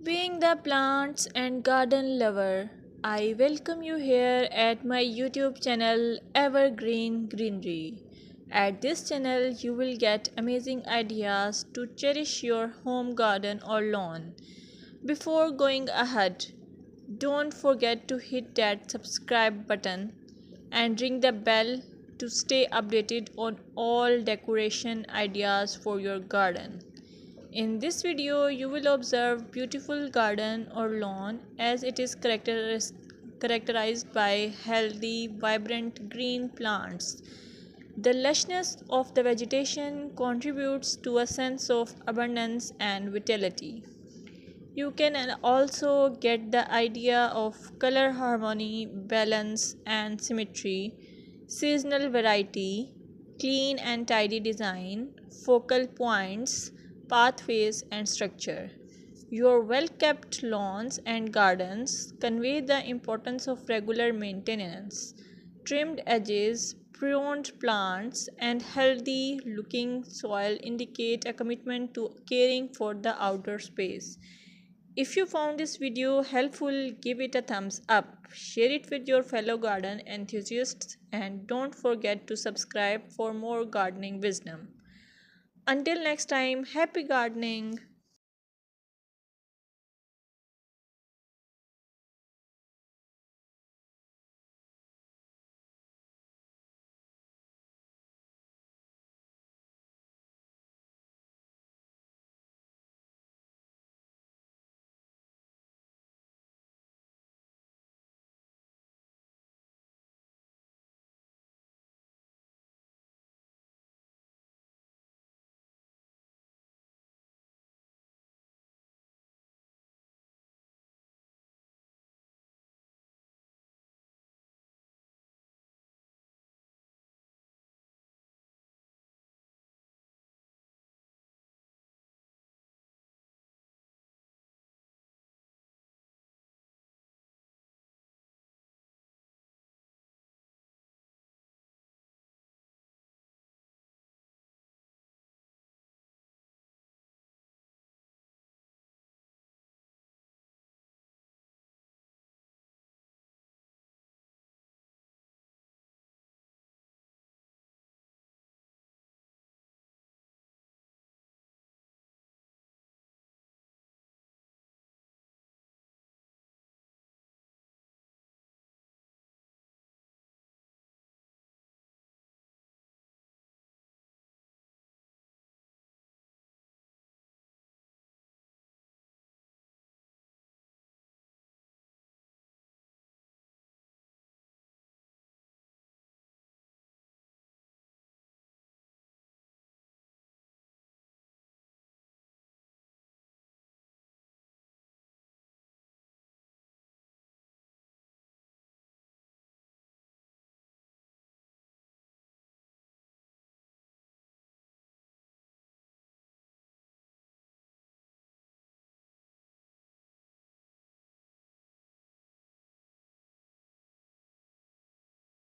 Being the plants and garden lover, I welcome you here at my YouTube channel Evergreen Greenery. At this channel, you will get amazing ideas to cherish your home garden or lawn. Before going ahead, don't forget to hit that subscribe button and ring the bell to stay updated on all decoration ideas for your garden. In this video, you will observe beautiful garden or lawn as it is characterized by healthy, vibrant green plants. The lushness of the vegetation contributes to a sense of abundance and vitality. You can also get the idea of color harmony, balance, and symmetry, seasonal variety, clean and tidy design, focal points, pathways, and structure. Your well kept lawns and gardens convey the importance of regular maintenance. Trimmed edges, pruned plants, and healthy looking soil indicate a commitment to caring for the outdoor space. If you found this video helpful, give it a thumbs up, share it with your fellow garden enthusiasts, and don't forget to subscribe for more gardening wisdom. Until next time, happy gardening!